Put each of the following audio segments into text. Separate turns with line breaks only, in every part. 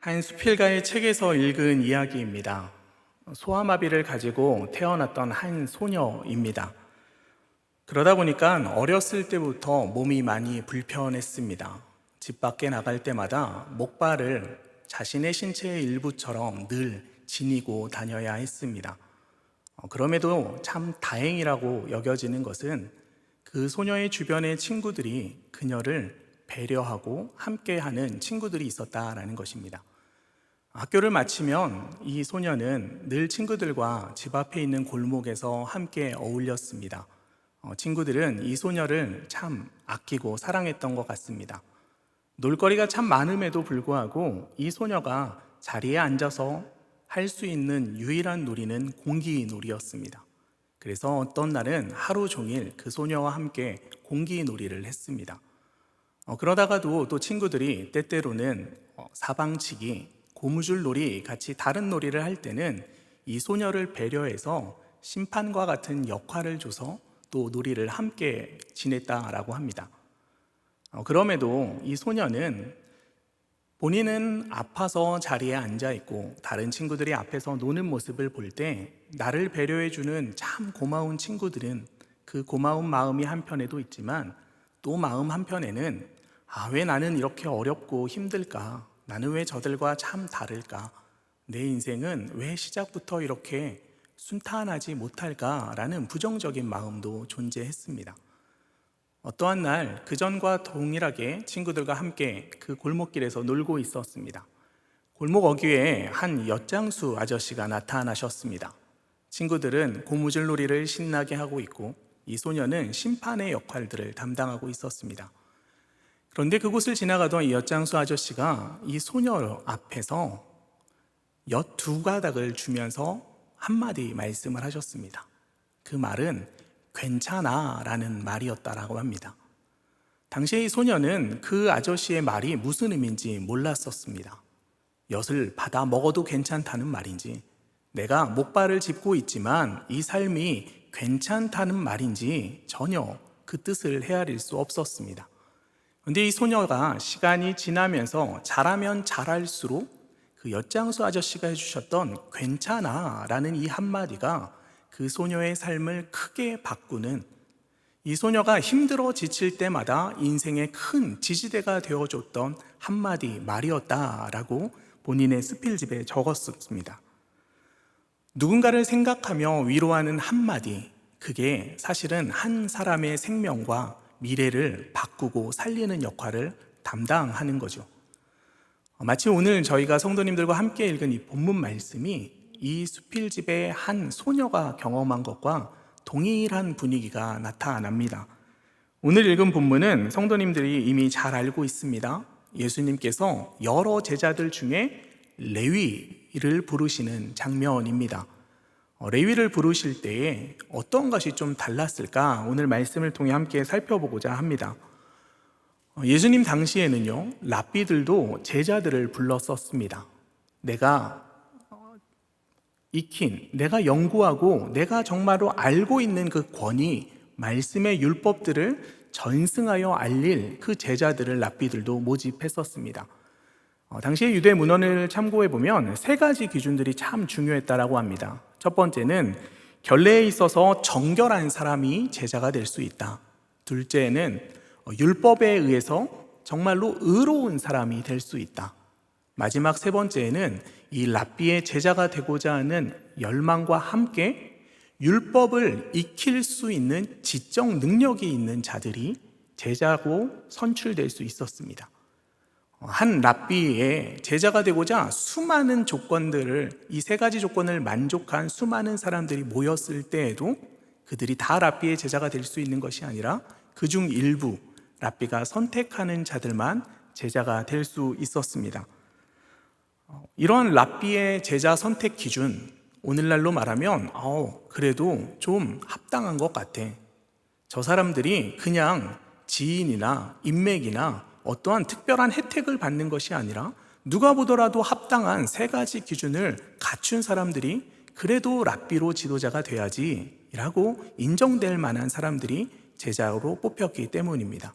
한 수필가의 책에서 읽은 이야기입니다. 소아마비를 가지고 태어났던 한 소녀입니다. 그러다 보니까 어렸을 때부터 몸이 많이 불편했습니다. 집 밖에 나갈 때마다 목발을 자신의 신체의 일부처럼 늘 지니고 다녀야 했습니다. 그럼에도 참 다행이라고 여겨지는 것은 그 소녀의 주변의 친구들이 그녀를 배려하고 함께하는 친구들이 있었다라는 것입니다. 학교를 마치면 이 소녀는 늘 친구들과 집 앞에 있는 골목에서 함께 어울렸습니다. 친구들은 이 소녀를 참 아끼고 사랑했던 것 같습니다. 놀거리가 참 많음에도 불구하고 이 소녀가 자리에 앉아서 할 수 있는 유일한 놀이는 공기놀이였습니다. 그래서 어떤 날은 하루 종일 그 소녀와 함께 공기놀이를 했습니다. 그러다가도 또 친구들이 때때로는 사방치기, 고무줄 놀이, 같이 다른 놀이를 할 때는 이 소녀를 배려해서 심판과 같은 역할을 줘서 또 놀이를 함께 지냈다라고 합니다. 그럼에도 이 소녀는 본인은 아파서 자리에 앉아 있고 다른 친구들이 앞에서 노는 모습을 볼 때 나를 배려해주는 참 고마운 친구들은 그 고마운 마음이 한편에도 있지만 또 마음 한편에는 왜 나는 이렇게 어렵고 힘들까? 나는 왜 저들과 참 다를까? 내 인생은 왜 시작부터 이렇게 순탄하지 못할까라는 부정적인 마음도 존재했습니다. 어떠한 날 그전과 동일하게 친구들과 함께 그 골목길에서 놀고 있었습니다. 골목 어귀에 한 엿장수 아저씨가 나타나셨습니다. 친구들은 고무줄 놀이를 신나게 하고 있고 이 소녀는 심판의 역할들을 담당하고 있었습니다. 그런데 그곳을 지나가던 이 엿장수 아저씨가 이 소녀 앞에서 엿 두 가닥을 주면서 한마디 말씀을 하셨습니다. 그 말은 괜찮아 라는 말이었다라고 합니다. 당시에 이 소녀는 그 아저씨의 말이 무슨 의미인지 몰랐었습니다. 엿을 받아 먹어도 괜찮다는 말인지, 내가 목발을 짚고 있지만 이 삶이 괜찮다는 말인지 전혀 그 뜻을 헤아릴 수 없었습니다. 그런데 이 소녀가 시간이 지나면서 자라면 자랄수록 그 엿장수 아저씨가 해주셨던 괜찮아 라는 이 한마디가 그 소녀의 삶을 크게 바꾸는, 이 소녀가 힘들어 지칠 때마다 인생의 큰 지지대가 되어줬던 한마디 말이었다라고 본인의 스필집에 적었습니다. 누군가를 생각하며 위로하는 한마디, 그게 사실은 한 사람의 생명과 미래를 바꾸고 살리는 역할을 담당하는 거죠. 마치 오늘 저희가 성도님들과 함께 읽은 이 본문 말씀이 이 수필집의 한 소녀가 경험한 것과 동일한 분위기가 나타납니다. 오늘 읽은 본문은 성도님들이 이미 잘 알고 있습니다. 예수님께서 여러 제자들 중에 레위를 부르시는 장면입니다. 레위를 부르실 때에 어떤 것이 좀 달랐을까? 오늘 말씀을 통해 함께 살펴보고자 합니다. 예수님 당시에는요, 랍비들도 제자들을 불렀었습니다. 내가 익힌, 내가 연구하고 내가 정말로 알고 있는 그 권위, 말씀의 율법들을 전승하여 알릴 그 제자들을 랍비들도 모집했었습니다. 당시의 유대 문헌을 참고해 보면 세 가지 기준들이 참 중요했다라고 합니다. 첫 번째는 결례에 있어서 정결한 사람이 제자가 될 수 있다. 둘째는 율법에 의해서 정말로 의로운 사람이 될 수 있다. 마지막 세 번째에는 이 랍비의 제자가 되고자 하는 열망과 함께 율법을 익힐 수 있는 지적 능력이 있는 자들이 제자고 선출될 수 있었습니다. 한 랍비의 제자가 되고자 수많은 조건들을, 이 세 가지 조건을 만족한 수많은 사람들이 모였을 때에도 그들이 다 랍비의 제자가 될 수 있는 것이 아니라 그중 일부, 랍비가 선택하는 자들만 제자가 될 수 있었습니다. 이런 랍비의 제자 선택 기준, 오늘날로 말하면 그래도 좀 합당한 것 같아. 저 사람들이 그냥 지인이나 인맥이나 어떠한 특별한 혜택을 받는 것이 아니라 누가 보더라도 합당한 세 가지 기준을 갖춘 사람들이 그래도 랍비로 지도자가 돼야지 라고 인정될 만한 사람들이 제자로 뽑혔기 때문입니다.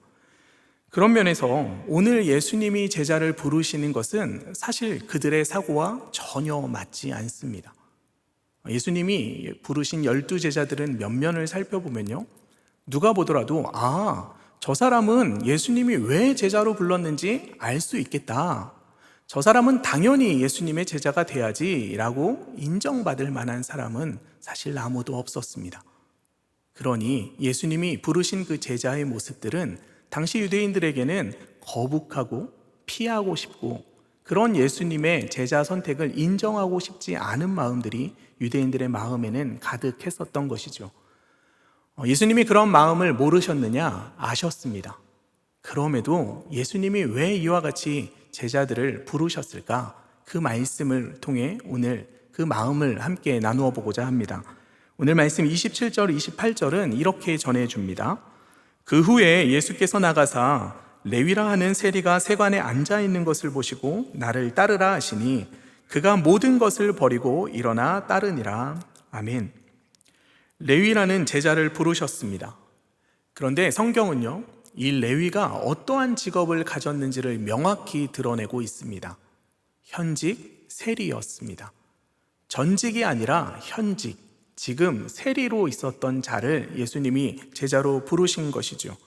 그런 면에서 오늘 예수님이 제자를 부르시는 것은 사실 그들의 사고와 전혀 맞지 않습니다. 예수님이 부르신 12제자들은 면면을 살펴보면요, 누가 보더라도 저 사람은 예수님이 왜 제자로 불렀는지 알 수 있겠다, 저 사람은 당연히 예수님의 제자가 돼야지 라고 인정받을 만한 사람은 사실 아무도 없었습니다. 그러니 예수님이 부르신 그 제자의 모습들은 당시 유대인들에게는 거북하고 피하고 싶고, 그런 예수님의 제자 선택을 인정하고 싶지 않은 마음들이 유대인들의 마음에는 가득했었던 것이죠. 예수님이 그런 마음을 모르셨느냐? 아셨습니다. 그럼에도 예수님이 왜 이와 같이 제자들을 부르셨을까? 그 말씀을 통해 오늘 그 마음을 함께 나누어 보고자 합니다. 오늘 말씀 27절, 28절은 이렇게 전해줍니다. 그 후에 예수께서 나가사 레위라 하는 세리가 세관에 앉아 있는 것을 보시고 나를 따르라 하시니 그가 모든 것을 버리고 일어나 따르니라. 아멘. 레위라는 제자를 부르셨습니다. 그런데 성경은요, 이 레위가 어떠한 직업을 가졌는지를 명확히 드러내고 있습니다. 현직 세리였습니다. 전직이 아니라 현직, 지금 세리로 있었던 자를 예수님이 제자로 부르신 것이죠.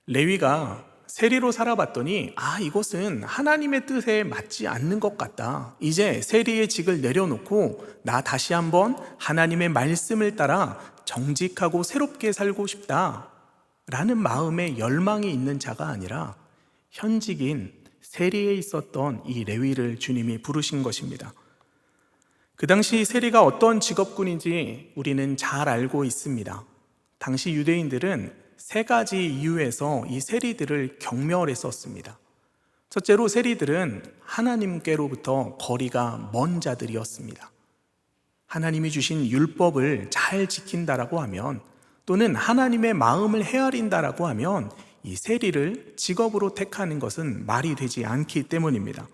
레위가 세리로 살아봤더니 이것은 하나님의 뜻에 맞지 않는 것 같다, 이제 세리의 직을 내려놓고 나 다시 한번 하나님의 말씀을 따라 정직하고 새롭게 살고 싶다 라는 마음의 열망이 있는 자가 아니라 현직인 세리에 있었던 이 레위를 주님이 부르신 것입니다. 그 당시 세리가 어떤 직업군인지 우리는 잘 알고 있습니다. 당시 유대인들은 세 가지 이유에서 이 세리들을 경멸했었습니다. 첫째로 세리들은 하나님께로부터 거리가 먼 자들이었습니다. 하나님이 주신 율법을 잘 지킨다라고 하면, 또는 하나님의 마음을 헤아린다라고 하면 이 세리를 직업으로 택하는 것은 말이 되지 않기 때문입니다.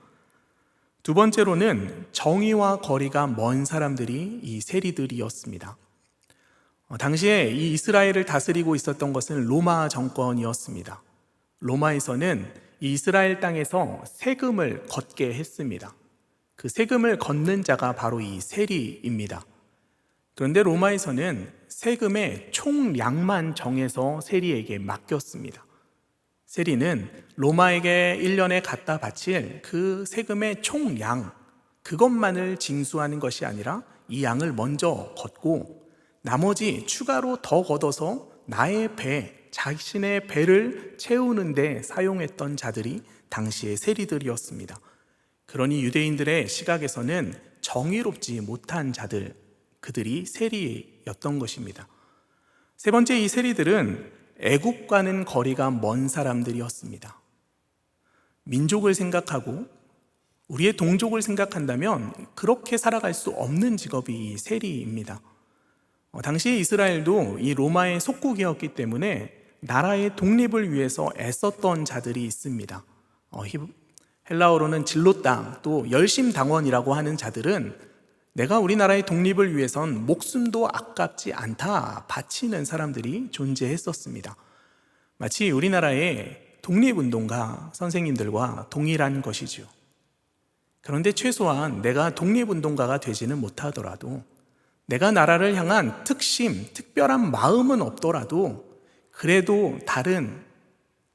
두 번째로는 정의와 거리가 먼 사람들이 이 세리들이었습니다. 당시에 이 이스라엘을 다스리고 있었던 것은 로마 정권이었습니다. 로마에서는 이 이스라엘 땅에서 세금을 걷게 했습니다. 그 세금을 걷는 자가 바로 이 세리입니다. 그런데 로마에서는 세금의 총량만 정해서 세리에게 맡겼습니다. 세리는 로마에게 1년에 갖다 바칠 그 세금의 총량, 그것만을 징수하는 것이 아니라 이 양을 먼저 걷고 나머지 추가로 더 걷어서 나의 배, 자신의 배를 채우는 데 사용했던 자들이 당시의 세리들이었습니다. 그러니 유대인들의 시각에서는 정의롭지 못한 자들, 그들이 세리였던 것입니다. 세 번째, 이 세리들은 애국과는 거리가 먼 사람들이었습니다. 민족을 생각하고 우리의 동족을 생각한다면 그렇게 살아갈 수 없는 직업이 이 세리입니다. 당시 이스라엘도 이 로마의 속국이었기 때문에 나라의 독립을 위해서 애썼던 자들이 있습니다. 헬라어로는 진로당, 또 열심당원이라고 하는 자들은 내가 우리나라의 독립을 위해선 목숨도 아깝지 않다 바치는 사람들이 존재했었습니다. 마치 우리나라의 독립운동가 선생님들과 동일한 것이죠. 그런데 최소한 내가 독립운동가가 되지는 못하더라도, 내가 나라를 향한 특별한 마음은 없더라도 그래도 다른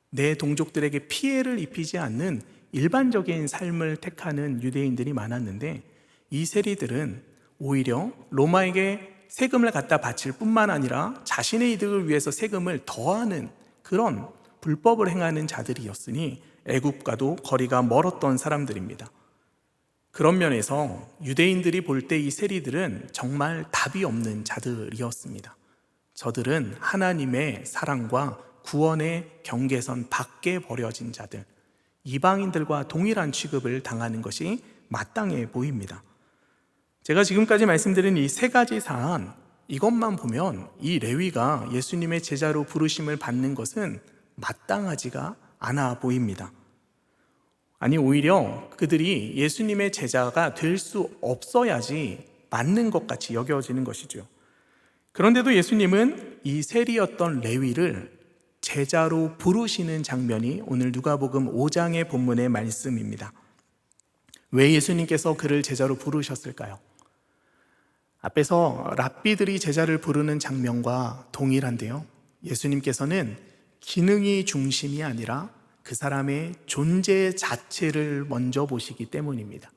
내 동족들에게 피해를 입히지 않는 일반적인 삶을 택하는 유대인들이 많았는데, 이 세리들은 오히려 로마에게 세금을 갖다 바칠 뿐만 아니라 자신의 이득을 위해서 세금을 더하는 그런 불법을 행하는 자들이었으니 애국과도 거리가 멀었던 사람들입니다. 그런 면에서 유대인들이 볼 때 이 세리들은 정말 답이 없는 자들이었습니다. 저들은 하나님의 사랑과 구원의 경계선 밖에 버려진 자들, 이방인들과 동일한 취급을 당하는 것이 마땅해 보입니다. 제가 지금까지 말씀드린 이 세 가지 사안, 이것만 보면 이 레위가 예수님의 제자로 부르심을 받는 것은 마땅하지가 않아 보입니다. 아니, 오히려 그들이 예수님의 제자가 될 수 없어야지 맞는 것 같이 여겨지는 것이죠. 그런데도 예수님은 이 세리였던 레위를 제자로 부르시는 장면이 오늘 누가복음 5장의 본문의 말씀입니다. 왜 예수님께서 그를 제자로 부르셨을까요? 앞에서 랍비들이 제자를 부르는 장면과 동일한데요. 예수님께서는 기능이 중심이 아니라 그 사람의 존재 자체를 먼저 보시기 때문입니다.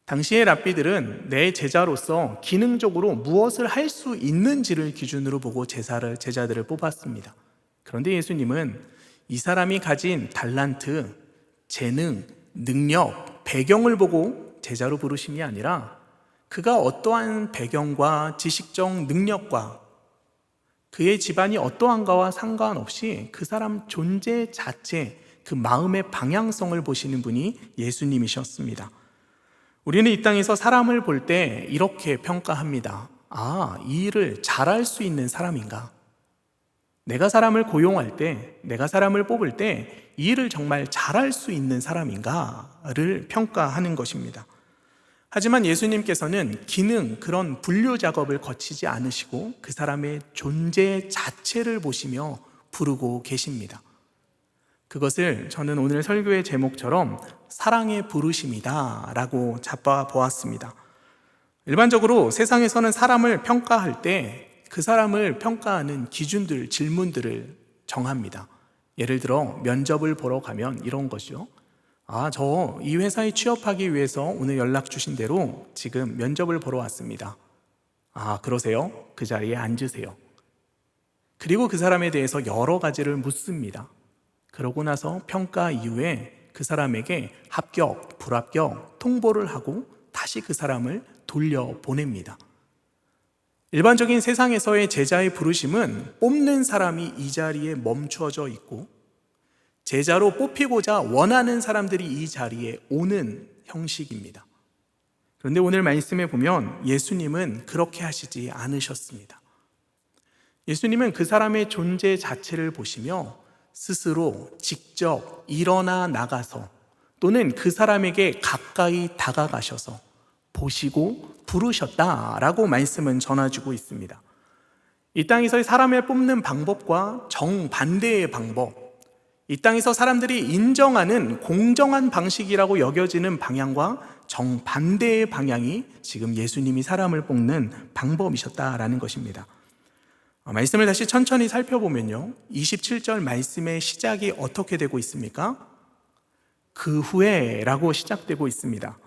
당시의 랍비들은 내 제자로서 기능적으로 무엇을 할 수 있는지를 기준으로 보고 제자들을 뽑았습니다. 그런데 예수님은 이 사람이 가진 달란트, 재능, 능력, 배경을 보고 제자로 부르심이 아니라 그가 어떠한 배경과 지식적 능력과 그의 집안이 어떠한가와 상관없이 그 사람 존재 자체, 그 마음의 방향성을 보시는 분이 예수님이셨습니다. 우리는 이 땅에서 사람을 볼 때 이렇게 평가합니다. 이 일을 잘할 수 있는 사람인가? 내가 사람을 고용할 때, 내가 사람을 뽑을 때 이 일을 정말 잘할 수 있는 사람인가를 평가하는 것입니다. 하지만 예수님께서는 기능, 그런 분류 작업을 거치지 않으시고 그 사람의 존재 자체를 보시며 부르고 계십니다. 그것을 저는 오늘 설교의 제목처럼 사랑의 부르심이다 라고 잡아보았습니다. 일반적으로 세상에서는 사람을 평가할 때 그 사람을 평가하는 기준들, 질문들을 정합니다. 예를 들어 면접을 보러 가면 이런 것이요. 저 이 회사에 취업하기 위해서 오늘 연락 주신 대로 지금 면접을 보러 왔습니다. 그러세요? 그 자리에 앉으세요. 그리고 그 사람에 대해서 여러 가지를 묻습니다. 그러고 나서 평가 이후에 그 사람에게 합격, 불합격 통보를 하고 다시 그 사람을 돌려보냅니다. 일반적인 세상에서의 제자의 부르심은 뽑는 사람이 이 자리에 멈춰져 있고 제자로 뽑히고자 원하는 사람들이 이 자리에 오는 형식입니다. 그런데 오늘 말씀에 보면 예수님은 그렇게 하시지 않으셨습니다. 예수님은 그 사람의 존재 자체를 보시며 스스로 직접 일어나 나가서 또는 그 사람에게 가까이 다가가셔서 보시고 부르셨다라고 말씀은 전해주고 있습니다. 이 땅에서의 사람을 뽑는 방법과 정반대의 방법, 이 땅에서 사람들이 인정하는 공정한 방식이라고 여겨지는 방향과 정반대의 방향이 지금 예수님이 사람을 뽑는 방법이셨다라는 것입니다. 말씀을 다시 천천히 살펴보면요, 27절 말씀의 시작이 어떻게 되고 있습니까? 그 후에 라고 시작되고 있습니다.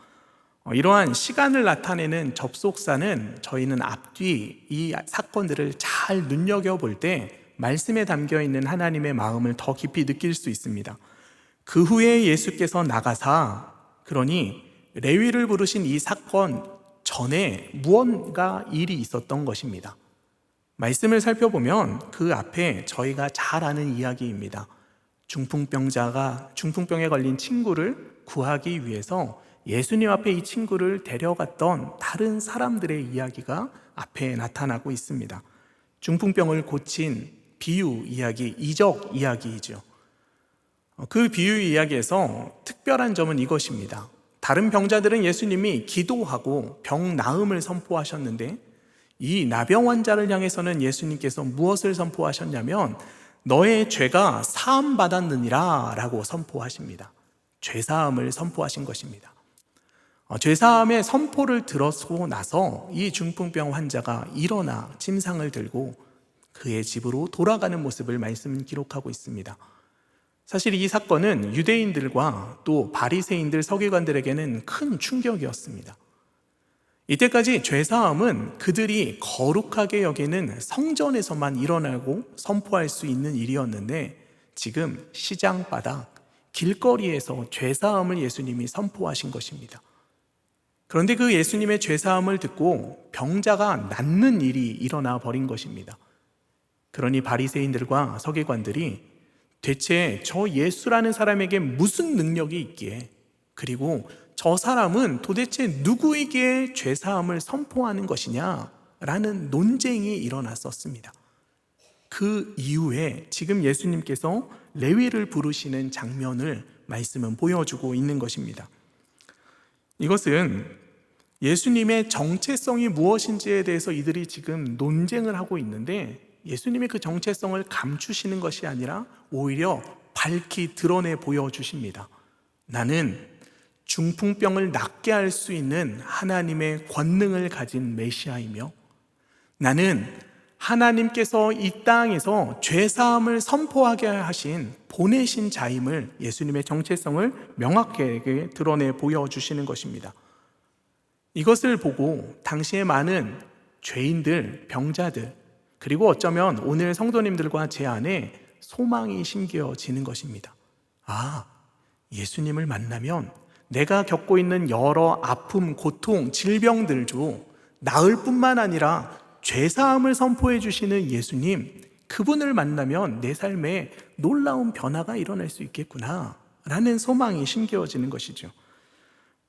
이러한 시간을 나타내는 접속사는 저희는 앞뒤 이 사건들을 잘 눈여겨볼 때 말씀에 담겨있는 하나님의 마음을 더 깊이 느낄 수 있습니다. 그 후에 예수께서 나가사, 그러니 레위를 부르신 이 사건 전에 무언가 일이 있었던 것입니다. 말씀을 살펴보면 그 앞에 저희가 잘 아는 이야기입니다. 중풍병에 걸린 친구를 구하기 위해서 예수님 앞에 이 친구를 데려갔던 다른 사람들의 이야기가 앞에 나타나고 있습니다. 중풍병을 고친 비유 이야기, 이적 이야기이죠. 그 비유 이야기에서 특별한 점은 이것입니다. 다른 병자들은 예수님이 기도하고 병 나음을 선포하셨는데 이 나병 환자를 향해서는 예수님께서 무엇을 선포하셨냐면 너의 죄가 사함 받았느니라 라고 선포하십니다. 죄사함을 선포하신 것입니다. 죄사함의 선포를 들었고 나서 이 중풍병 환자가 일어나 침상을 들고 그의 집으로 돌아가는 모습을 말씀은 기록하고 있습니다. 사실 이 사건은 유대인들과 또 바리새인들, 서기관들에게는 큰 충격이었습니다. 이때까지 죄사함은 그들이 거룩하게 여기는 성전에서만 일어나고 선포할 수 있는 일이었는데 지금 시장바닥, 길거리에서 죄사함을 예수님이 선포하신 것입니다. 그런데 그 예수님의 죄사함을 듣고 병자가 낫는 일이 일어나 버린 것입니다. 그러니 바리새인들과 서기관들이 대체 저 예수라는 사람에게 무슨 능력이 있기에, 그리고 저 사람은 도대체 누구에게 죄사함을 선포하는 것이냐라는 논쟁이 일어났었습니다. 그 이후에 지금 예수님께서 레위를 부르시는 장면을 말씀은 보여주고 있는 것입니다. 이것은 예수님의 정체성이 무엇인지에 대해서 이들이 지금 논쟁을 하고 있는데 예수님이 그 정체성을 감추시는 것이 아니라 오히려 밝히 드러내 보여주십니다. 나는 중풍병을 낫게 할 수 있는 하나님의 권능을 가진 메시아이며, 나는 하나님께서 이 땅에서 죄사함을 선포하게 하신 보내신 자임을, 예수님의 정체성을 명확하게 드러내 보여주시는 것입니다. 이것을 보고 당시의 많은 죄인들, 병자들, 그리고 어쩌면 오늘 성도님들과 제 안에 소망이 심겨지는 것입니다. 아, 예수님을 만나면 내가 겪고 있는 여러 아픔, 고통, 질병들도 나을 뿐만 아니라 죄사함을 선포해 주시는 예수님, 그분을 만나면 내 삶에 놀라운 변화가 일어날 수 있겠구나 라는 소망이 심겨지는 것이죠.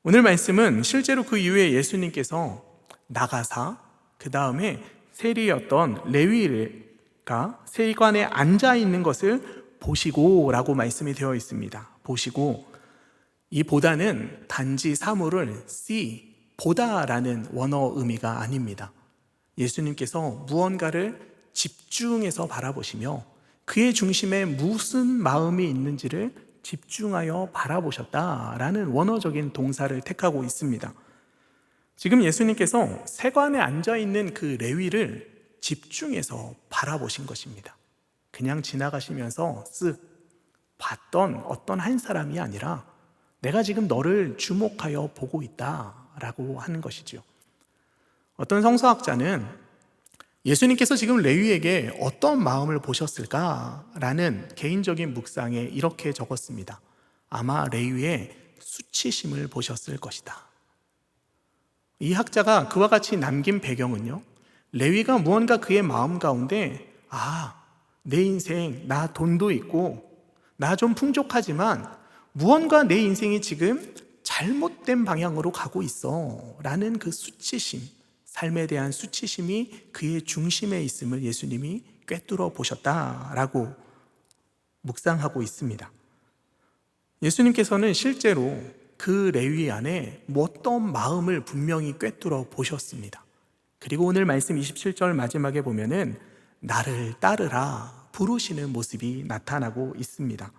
오늘 말씀은 실제로 그 이후에 예수님께서 나가사, 그 다음에 세리였던 레위가 세관에 앉아 있는 것을 보시고 라고 말씀이 되어 있습니다. 보시고, 이 보다는 단지 사물을 see, 보다라는 원어 의미가 아닙니다. 예수님께서 무언가를 집중해서 바라보시며 그의 중심에 무슨 마음이 있는지를 집중하여 바라보셨다라는 원어적인 동사를 택하고 있습니다. 지금 예수님께서 세관에 앉아있는 그 레위를 집중해서 바라보신 것입니다. 그냥 지나가시면서 쓱 봤던 어떤 한 사람이 아니라 내가 지금 너를 주목하여 보고 있다라고 하는 것이죠. 어떤 성서학자는 예수님께서 지금 레위에게 어떤 마음을 보셨을까라는 개인적인 묵상에 이렇게 적었습니다. 아마 레위의 수치심을 보셨을 것이다. 이 학자가 그와 같이 남긴 배경은요, 레위가 무언가 그의 마음 가운데 내 인생, 나 돈도 있고 나 좀 풍족하지만 무언가 내 인생이 지금 잘못된 방향으로 가고 있어 라는 그 수치심, 삶에 대한 수치심이 그의 중심에 있음을 예수님이 꿰뚫어 보셨다라고 묵상하고 있습니다. 예수님께서는 실제로 그 레위 안에 어떤 마음을 분명히 꿰뚫어 보셨습니다. 그리고 오늘 말씀 27절 마지막에 보면은 나를 따르라 부르시는 모습이 나타나고 있습니다.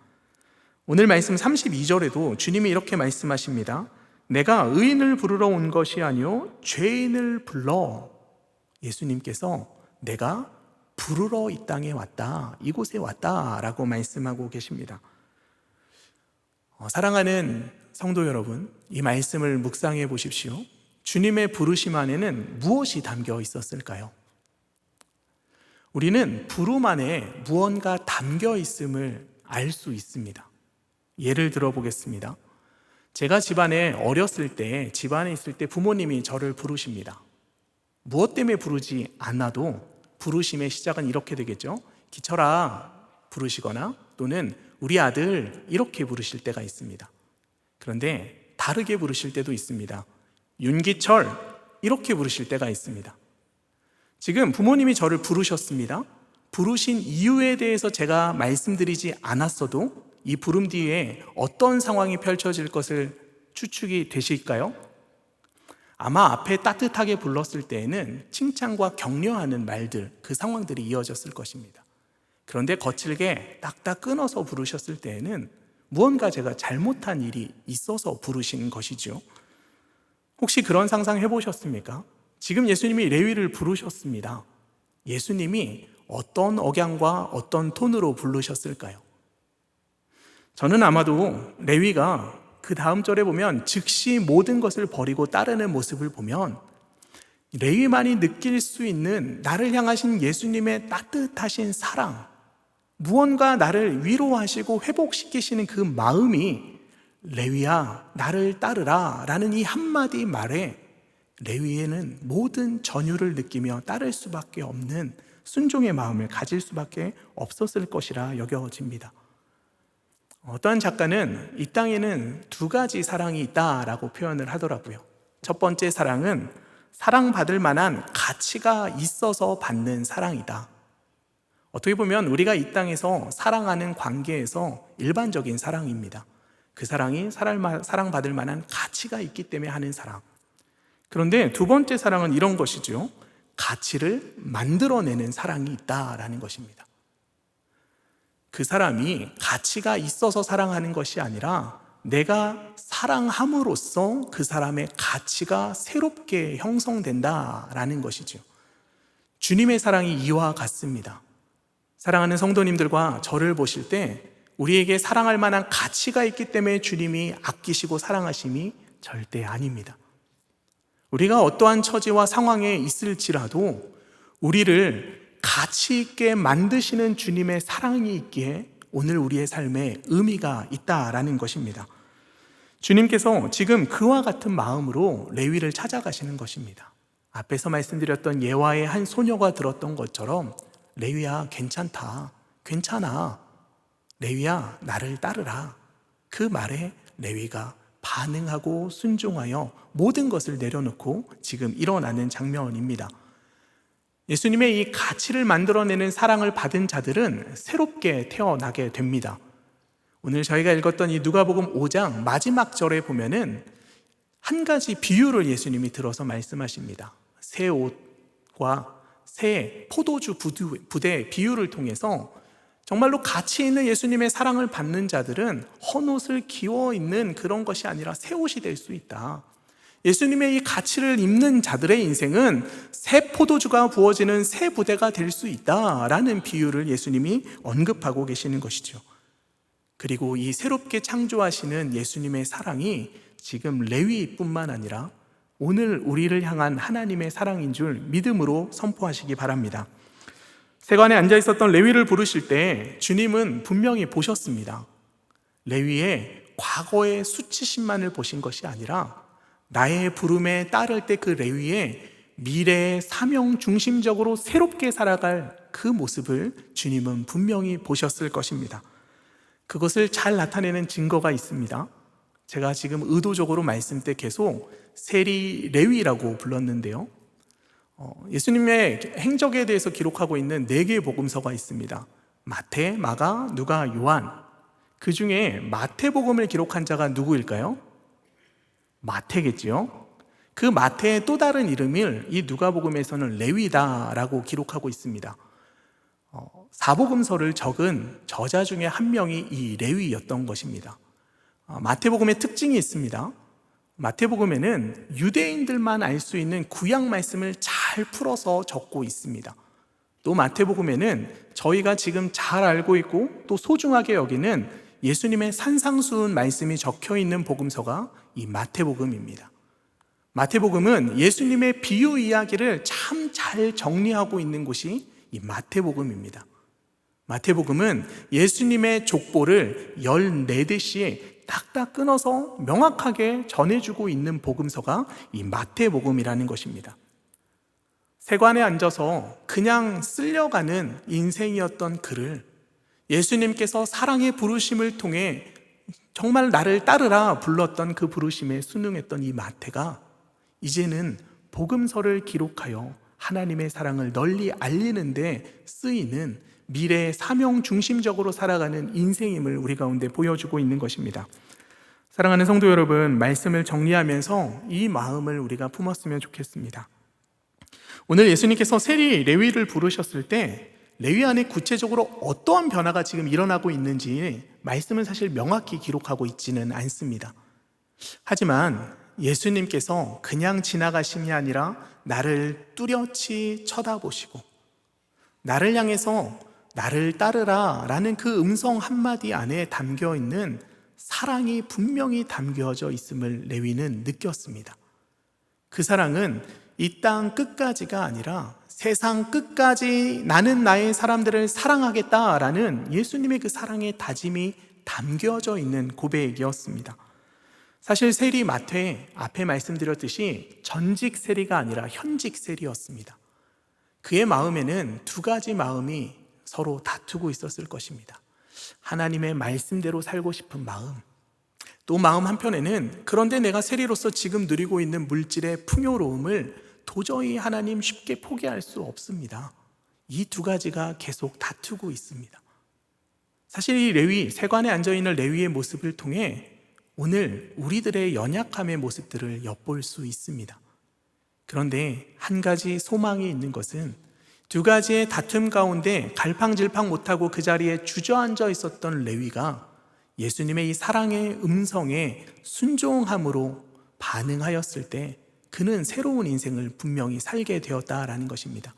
오늘 말씀 32절에도 주님이 이렇게 말씀하십니다. 내가 의인을 부르러 온 것이 아니요 죄인을 불러. 예수님께서 내가 부르러 이 땅에 왔다, 이곳에 왔다라고 말씀하고 계십니다. 사랑하는 성도 여러분, 이 말씀을 묵상해 보십시오. 주님의 부르심 안에는 무엇이 담겨 있었을까요? 우리는 부름 안에 무언가 담겨 있음을 알 수 있습니다. 예를 들어 보겠습니다. 제가 집안에 어렸을 때, 집안에 있을 때 부모님이 저를 부르십니다. 무엇 때문에 부르지 않아도 부르심의 시작은 이렇게 되겠죠. 기철아 부르시거나 또는 우리 아들 이렇게 부르실 때가 있습니다. 그런데 다르게 부르실 때도 있습니다. 윤기철 이렇게 부르실 때가 있습니다. 지금 부모님이 저를 부르셨습니다. 부르신 이유에 대해서 제가 말씀드리지 않았어도 이 부름 뒤에 어떤 상황이 펼쳐질 것을 추측이 되실까요? 아마 앞에 따뜻하게 불렀을 때에는 칭찬과 격려하는 말들, 그 상황들이 이어졌을 것입니다. 그런데 거칠게 딱딱 끊어서 부르셨을 때에는 무언가 제가 잘못한 일이 있어서 부르신 것이죠. 혹시 그런 상상 해보셨습니까? 지금 예수님이 레위를 부르셨습니다. 예수님이 어떤 억양과 어떤 톤으로 부르셨을까요? 저는 아마도 레위가 그 다음 절에 보면 즉시 모든 것을 버리고 따르는 모습을 보면 레위만이 느낄 수 있는 나를 향하신 예수님의 따뜻하신 사랑, 무언가 나를 위로하시고 회복시키시는 그 마음이 레위야 나를 따르라 라는 이 한마디 말에 레위에는 모든 전율을 느끼며 따를 수밖에 없는 순종의 마음을 가질 수밖에 없었을 것이라 여겨집니다. 어떠한 작가는 이 땅에는 두 가지 사랑이 있다라고 표현을 하더라고요. 첫 번째 사랑은 사랑받을 만한 가치가 있어서 받는 사랑이다. 어떻게 보면 우리가 이 땅에서 사랑하는 관계에서 일반적인 사랑입니다. 그 사랑이 사랑받을 만한 가치가 있기 때문에 하는 사랑. 그런데 두 번째 사랑은 이런 것이죠. 가치를 만들어내는 사랑이 있다라는 것입니다. 그 사람이 가치가 있어서 사랑하는 것이 아니라 내가 사랑함으로써 그 사람의 가치가 새롭게 형성된다라는 것이죠. 주님의 사랑이 이와 같습니다. 사랑하는 성도님들과 저를 보실 때 우리에게 사랑할 만한 가치가 있기 때문에 주님이 아끼시고 사랑하심이 절대 아닙니다. 우리가 어떠한 처지와 상황에 있을지라도 우리를 가치 있게 만드시는 주님의 사랑이 있기에 오늘 우리의 삶에 의미가 있다라는 것입니다. 주님께서 지금 그와 같은 마음으로 레위를 찾아가시는 것입니다. 앞에서 말씀드렸던 예화의 한 소녀가 들었던 것처럼 레위야, 괜찮다, 괜찮아, 레위야, 나를 따르라. 그 말에 레위가 반응하고 순종하여 모든 것을 내려놓고 지금 일어나는 장면입니다. 예수님의 이 가치를 만들어내는 사랑을 받은 자들은 새롭게 태어나게 됩니다. 오늘 저희가 읽었던 이 누가복음 5장 마지막 절에 보면은 한 가지 비유를 예수님이 들어서 말씀하십니다. 새 옷과 새 포도주 부대 비유를 통해서 정말로 가치 있는 예수님의 사랑을 받는 자들은 헌옷을 기워 입는 그런 것이 아니라 새 옷이 될 수 있다. 예수님의 이 가치를 입는 자들의 인생은 새 포도주가 부어지는 새 부대가 될 수 있다라는 비유를 예수님이 언급하고 계시는 것이죠. 그리고 이 새롭게 창조하시는 예수님의 사랑이 지금 레위뿐만 아니라 오늘 우리를 향한 하나님의 사랑인 줄 믿음으로 선포하시기 바랍니다. 세관에 앉아 있었던 레위를 부르실 때 주님은 분명히 보셨습니다. 레위의 과거의 수치심만을 보신 것이 아니라 나의 부름에 따를 때 그 레위의 미래의 사명 중심적으로 새롭게 살아갈 그 모습을 주님은 분명히 보셨을 것입니다. 그것을 잘 나타내는 증거가 있습니다. 제가 지금 의도적으로 말씀 때 계속 세리 레위라고 불렀는데요. 예수님의 행적에 대해서 기록하고 있는 4개의 복음서가 있습니다. 마태, 마가, 누가, 요한. 그 중에 마태복음을 기록한 자가 누구일까요? 마태겠지요. 그 마태의 또 다른 이름을 이 누가복음에서는 레위다라고 기록하고 있습니다. 사복음서를 적은 저자 중에 한 명이 이 레위였던 것입니다. 마태복음의 특징이 있습니다. 마태복음에는 유대인들만 알 수 있는 구약 말씀을 잘 풀어서 적고 있습니다. 또 마태복음에는 저희가 지금 잘 알고 있고 또 소중하게 여기는 예수님의 산상수훈 말씀이 적혀 있는 복음서가 이 마태복음입니다. 마태복음은 예수님의 비유 이야기를 참 잘 정리하고 있는 곳이 이 마태복음입니다. 마태복음은 예수님의 족보를 14대씩 딱딱 끊어서 명확하게 전해주고 있는 복음서가 이 마태복음이라는 것입니다. 세관에 앉아서 그냥 쓸려가는 인생이었던 그를 예수님께서 사랑의 부르심을 통해 정말 나를 따르라 불렀던 그 부르심에 순응했던 이 마태가 이제는 복음서를 기록하여 하나님의 사랑을 널리 알리는 데 쓰이는 미래의 사명 중심적으로 살아가는 인생임을 우리 가운데 보여주고 있는 것입니다. 사랑하는 성도 여러분, 말씀을 정리하면서 이 마음을 우리가 품었으면 좋겠습니다. 오늘 예수님께서 세리 레위를 부르셨을 때 레위 안에 구체적으로 어떠한 변화가 지금 일어나고 있는지 말씀은 사실 명확히 기록하고 있지는 않습니다. 하지만 예수님께서 그냥 지나가심이 아니라 나를 뚜렷이 쳐다보시고 나를 향해서 나를 따르라 라는 그 음성 한마디 안에 담겨있는 사랑이 분명히 담겨져 있음을 레위는 느꼈습니다. 그 사랑은 이 땅 끝까지가 아니라 세상 끝까지 나는 나의 사람들을 사랑하겠다라는 예수님의 그 사랑의 다짐이 담겨져 있는 고백이었습니다. 사실 세리 마태 앞에 말씀드렸듯이 전직 세리가 아니라 현직 세리였습니다. 그의 마음에는 2가지 마음이 서로 다투고 있었을 것입니다. 하나님의 말씀대로 살고 싶은 마음, 또 마음 한편에는 그런데 내가 세리로서 지금 누리고 있는 물질의 풍요로움을 도저히 하나님 쉽게 포기할 수 없습니다. 이 2가지가 계속 다투고 있습니다. 사실 이 레위, 세관에 앉아있는 레위의 모습을 통해 오늘 우리들의 연약함의 모습들을 엿볼 수 있습니다. 그런데 한 가지 소망이 있는 것은 두 가지의 다툼 가운데 갈팡질팡 못하고 그 자리에 주저앉아 있었던 레위가 예수님의 이 사랑의 음성에 순종함으로 반응하였을 때 그는 새로운 인생을 분명히 살게 되었다라는 것입니다.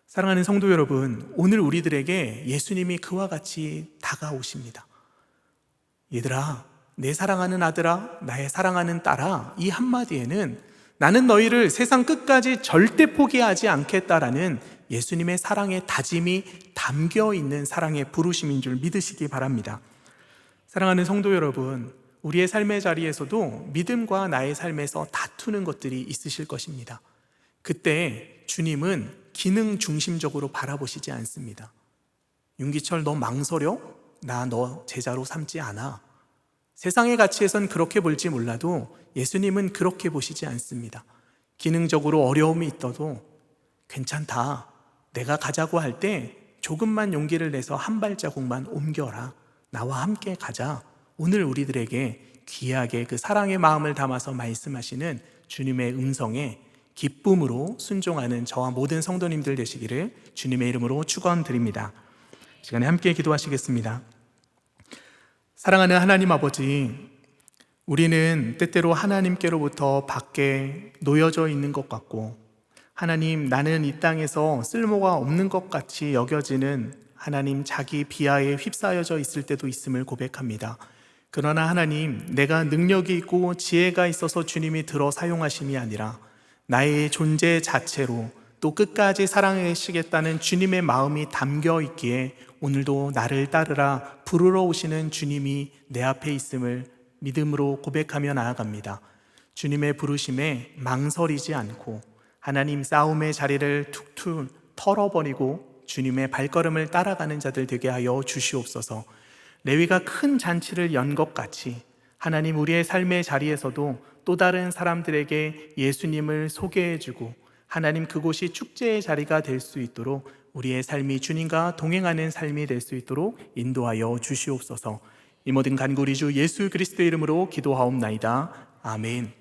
사랑하는 성도 여러분, 오늘 우리들에게 예수님이 그와 같이 다가오십니다. 얘들아, 내 사랑하는 아들아, 나의 사랑하는 딸아, 이 한마디에는 나는 너희를 세상 끝까지 절대 포기하지 않겠다라는 예수님의 사랑의 다짐이 담겨 있는 사랑의 부르심인 줄 믿으시기 바랍니다. 사랑하는 성도 여러분, 우리의 삶의 자리에서도 믿음과 나의 삶에서 다투는 것들이 있으실 것입니다. 그때 주님은 기능 중심적으로 바라보시지 않습니다. 윤기철, 너 망설여? 나 너 제자로 삼지 않아. 세상의 가치에선 그렇게 볼지 몰라도 예수님은 그렇게 보시지 않습니다. 기능적으로 어려움이 있어도 괜찮다. 내가 가자고 할 때 조금만 용기를 내서 한 발자국만 옮겨라. 나와 함께 가자. 오늘 우리들에게 귀하게 그 사랑의 마음을 담아서 말씀하시는 주님의 음성에 기쁨으로 순종하는 저와 모든 성도님들 되시기를 주님의 이름으로 축원드립니다. 시간에 함께 기도하시겠습니다. 사랑하는 하나님 아버지, 우리는 때때로 하나님께로부터 밖에 놓여져 있는 것 같고, 하나님, 나는 이 땅에서 쓸모가 없는 것 같이 여겨지는 하나님, 자기 비하에 휩싸여져 있을 때도 있음을 고백합니다. 그러나 하나님, 내가 능력이 있고 지혜가 있어서 주님이 들어 사용하심이 아니라 나의 존재 자체로 또 끝까지 사랑하시겠다는 주님의 마음이 담겨 있기에 오늘도 나를 따르라 부르러 오시는 주님이 내 앞에 있음을 믿음으로 고백하며 나아갑니다. 주님의 부르심에 망설이지 않고 하나님 싸움의 자리를 툭툭 털어버리고 주님의 발걸음을 따라가는 자들 되게 하여 주시옵소서. 레위가 큰 잔치를 연 것 같이 하나님, 우리의 삶의 자리에서도 또 다른 사람들에게 예수님을 소개해주고 하나님, 그곳이 축제의 자리가 될 수 있도록 우리의 삶이 주님과 동행하는 삶이 될 수 있도록 인도하여 주시옵소서. 이 모든 간구리 주 예수 그리스도의 이름으로 기도하옵나이다. 아멘.